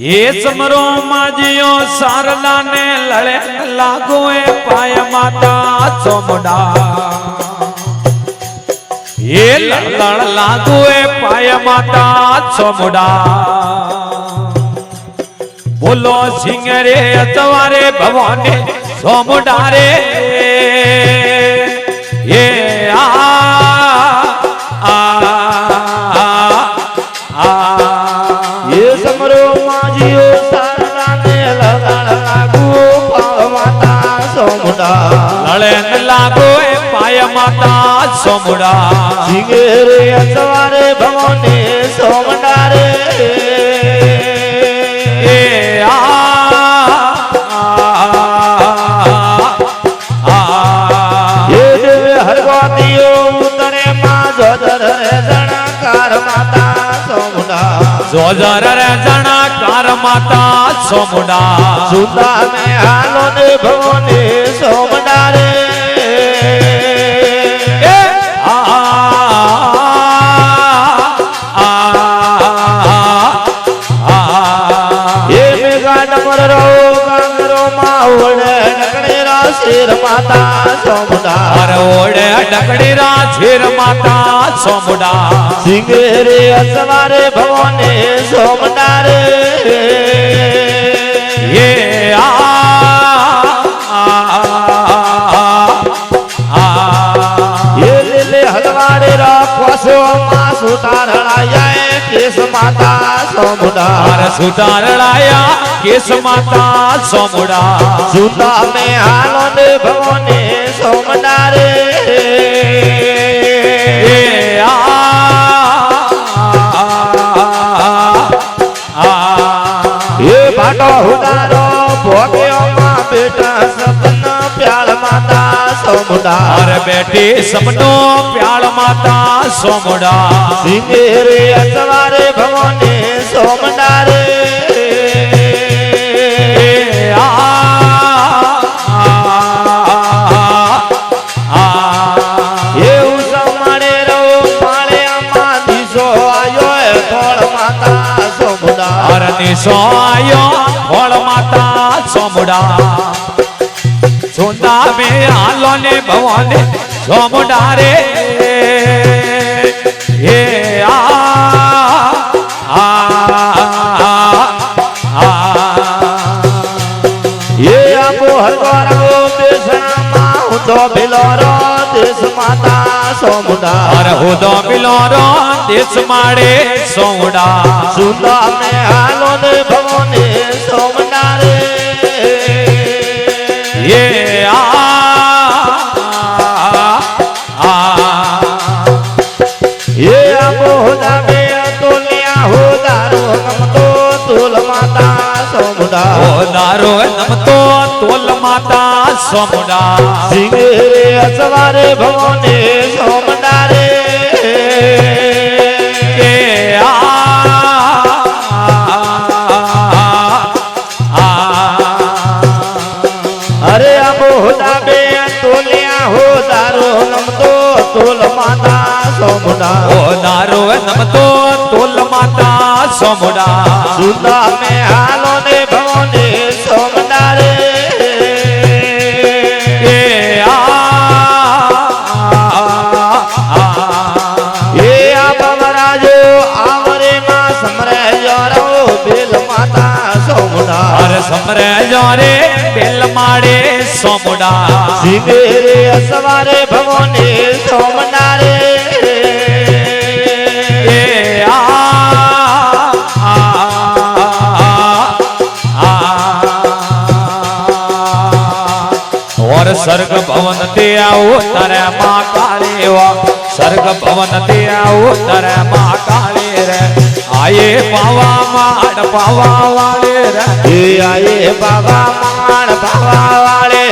ये समरो माजियो सारला ने लड़े लागो पाय माता चोमुंडा ये लड़ लागो पाय माता चोमुंडा बोलो सिंगरे अतवारे भवानी चोमुंडा रे ये आ आ आ ये समरो माजियो सारला ने लड़ लागो पाय माता चोमुंडा लड़े लागो पाय माता चोमुंडा सिंगरे अतवारे भवानी चोमुंडा रे जोजर रे जना कार माता चोमुंडा सुंदा में हालो ने भवानी चोमुंडा रे आ आ आ ये मेगा डमर रो गंगरो मावड़े नकड़े रा शेर माता चोमुंडा अरे ओड़े डकड़ी रा शेर माता चोमुंडा सिंगरे अतवारे भवानी चोमुंडा रे ये आ ये ले हलवाड़े रा क्वासो मा सुतारणाया केस माता चोमुंडा अरे सुतारणाया केस माता चोमुंडा सुता में हालो ने भवानी चोमुंडा रे ये भाटो हुदारो भोग्यो मां बेटा सपना प्याल माता चोमुंडा अरे बेटी सपनो प्याल माता चोमुंडा सिंगरे अतवारे भवानी चोमुंडा रे ये उसमाड़े रो पाले अम्मा दिसो आयो थोड़ माता चोमुंडा अरे निसो आयो थोड़ माता चोमुंडा सुंदा में आलो ने भवानी चोमुंडा रे ये आ आ आ ये आपो हरवारो देशमा हुदो बिलोरो देश माता चोमुंडा अरे हुदो बिलोरो देश माड़े चोमुंडा सुंदा में हालो ने भवानी चोमुंडा रे ये आ आ ये आपो हुदा में तोलिया हुदारो नमतो तोल माता चोमुंडा ओ दारो नमतो तोल माता चोमुंडा सिंगरे अतवारे भवानी चोमुंडा रे ये आ आ अरे अब हुदा बे तोलिया हो दारो नमतो तोल माता चोमुंडा ओ दारो नमतो तोल माता चोमुंडा सुंदा में हालो ने भवानी चोमुंडा रे आ ये आप महाराजो आवरे मां समरे जोरो बेल माता चोमुंडा अरे समरे जोरे बेल माड़े चोमुंडा सिंगरे असवारे भवानी चोमुंडा रे आ आ आ और सर्ग भवन ते आओ तारे मां काली वा सर्ग भवन ते आओ तारे मां काली रे आए पावा माड़ पावा वाले रे ये आए बाबा माड़ बाबा वाले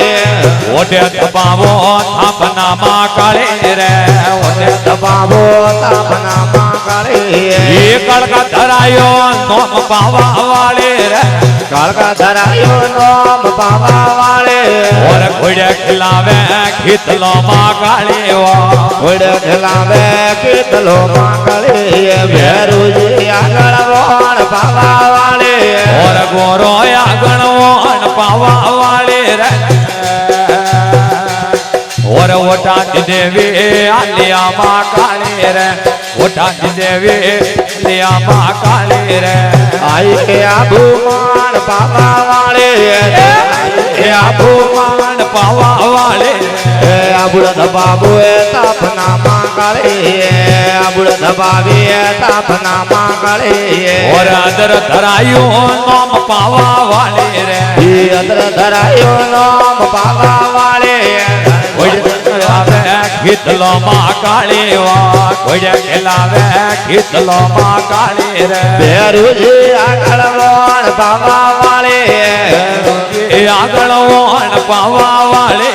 ओटे दबावो थापना मां काली रे ओटे दबावो थापना मां काली ये कड़का धरायो नोम पावा वाले रे કાળકા ધરાયો નોમ પાવા વાળે ઓર ઘોડે ખિલાવે ખીતલો માં કાળીઓ ઘોડે ખિલાવે કીધલો માંગળે ભેરુજી આગળ વણ પાવા વાળે ઓર ગોરો આગળ વણ પાવા વાળે રે ઓર ઓટાટી દેવી આલિયા માં કાળી રે ઓટાટી દેવી આલિયા માં કાળી રે આઈ આબુ માણ પાવા વાળે એ આભુમાન પાવા વાળે આબુડ દબાબુ તાપના માંગળે આબુડ દબાવી તાપના માંગળે ઓર આદર ધરાયું નોમ પાવા વાળે રે અદર ધરાયો નોમ પાવા વાળે આવે ખીતલો માં કાળી વા ઘોડે ખેલાવે ખીતલો માં કાળી રે ભેરુજી આગળ વણ પાવા વાળે એ આગળ વણ પાવા વાળે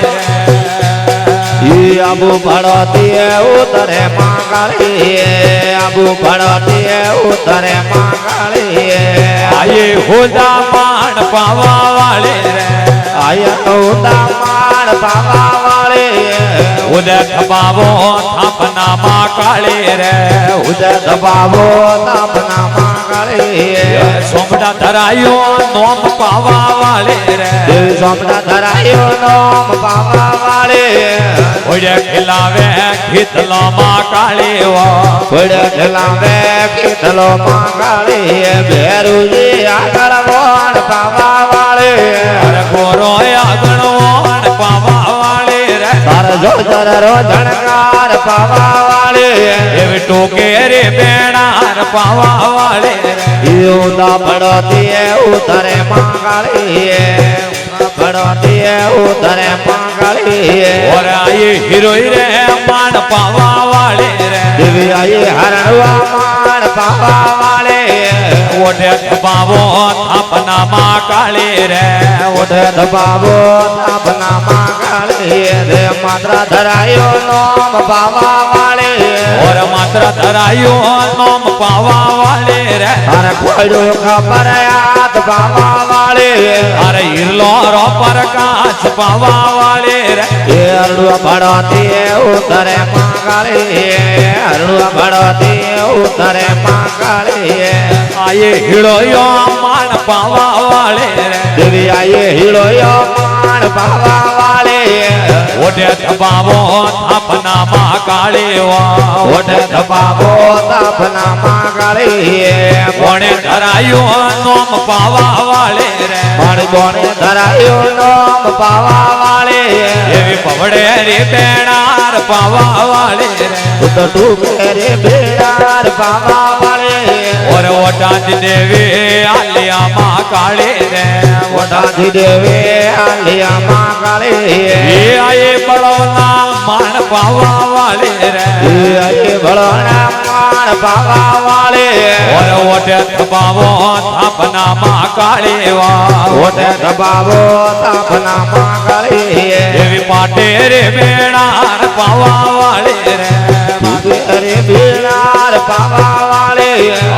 આબુ ભળતી ઉતરે માંગળી આબુ ભળતી ઉતરે માંગળી આયે હોદા માણ પાવા વાળે રે આયા ઉદા માણ પાવા વાળે ઉદે થબાવો થાપના માં કાળી રે ઉદય દબાવો તાપના માંગળી સોમડા ધરાયો નોમ પાવા વાળે રે દેવી સોમના ધરાયો નોમ પાવા વાળે ઘોડે ખિલાવે ખીતલો માં કાળી વા ઘોડે ઠેલાવે કીધલો માંગળી ભેરુજી આગળ વણ પાવા વાળે અરે ગોરો આગળ વણ પાવા વાળે રે તાર જોર રો ધણકાર પાવા વાળે એવી ટોકે રે બેણાર પાવા વાળે રે ઉદા પડતી ઉતરે માંગળી પડતી ઉતરે માંગળી ઓર આયે હિરોઈ રે માણ પાવા વાળે રે દેવી આઈ હરણવા માણ પાવા વાળે ઓઢે થબાવો થાપના માં કાળી રે ઓઢે દબાવો તાપના માંગળી રે માત્ર ધરાયો નોમ પાવા વાળે ઓર માત્ર ધરાયો નોમ પાવા વાળે રે અરે કોઈડો ખબર યાદ પાવા વાળે અરે હિરલો રો પ્રકાશ પાવા વાળે રે એ અરડું ભળતી ઉતરે માંગળી અરડું ભળતી ઉતરે માંગળી આયે હિળોયો માણ પાવા વાળે રે દેવી આયે હિળોયો માણ પાવા વાળે ઓઢે થબાવો થાપના માં કાળી વા ઓઢે દબાવો તાપના માંગળી કોણે ધરાયો નોમ પાવા વાળે રે મારી બોને ધરાયો નોમ પાવા વાળે એવી પવડે રે બેણાર પાવા વાળે રે ઉત ટૂકે રે બેડાર પાવા વાળે ઓર ઓટાટી દેવી આલિયા માં કાળી રે ઓઢાથી દેવે આલિયા માંગળી એ આયે બળવના માણ પાવા વાળે રે એ આયે ભળોના માણ પાવા વાળે ઓર ઓઢે થબાવો થાપના માં કાળી વા ઓઢે દબાવો તાપના માંગળી એવી પાટે રે બેણાર પાવા વાળે રે રે બેડાર પાવા વાળે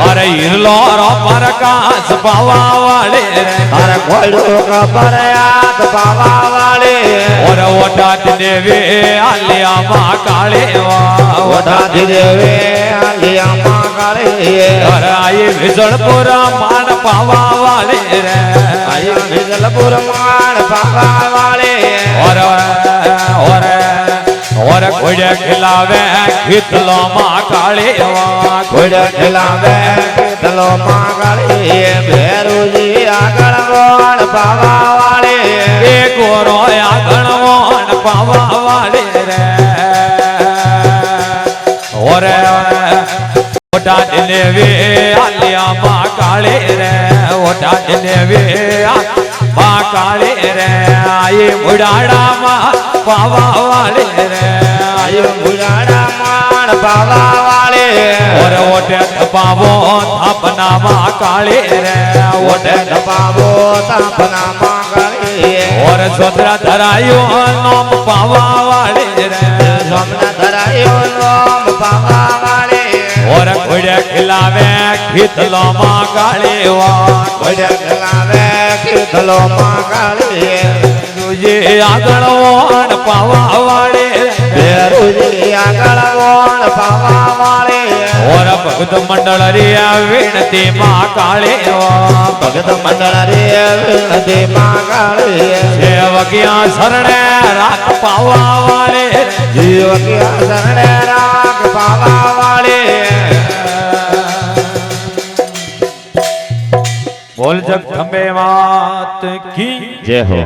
અરે હિરલો રો પ્રકાશ પાવા વાળે રે તારે કોઈડો ખબર યાદ પાવા વાળે ઓર ઓટાટી દેવી આલિયા માં કાળી વા ઓઢાથી દેવે આલિયા માંગળી અરે આયે વિજળપુર માણ પાવા વાળે રે આયા વિજલપુર માણ પાવા વાળે ઓર ઓર ઓર ઘોડે ખિલાવે ખીતલો માં કાળી વા ઘોડે ઠેલાવે કીધલો માંગળી ભેરુજી આગળ વણ પાવા વાળે એ ગોરો આગળ વણ પાવા વાળે રે ઓરે ઓટાટી દેવી આલિયા માં કાળી રે ઓટાટી દેવી માં કાળી રે આયે મુડાડા માં પાવા વાળે રે આયો ભુજાડા માણ પાવા વાળે ઓરે ઓટે થપાવો થાપના માં કાળી રે ઓઢે દબાવો તાપના માંગળી ઓર સોદરા ધરાયો નોમ પાવા વાળે રે સોમના ધરાયો નોમ પાવા વાળે ઓર ઘોડે ખિલાવે ખીતલો માં કાળીવા ઘોડે ખલાવે કીધલો માં કાળીએ તુજે આગળ વણ પાવા વાળે બેરુજી આગળ કોણ પાવા વાળે ઓર ભગત મંડળ રિયા વિણતી માં કાળીવા ભગત મંડળ રે વિનતી માં કાળીએ સેવકિયા શરણે રાખ પાવા વાળે જીવ ક્યાં શરણે રાખ પાવા વાળે બોલ જગદંબે માત કી જય હો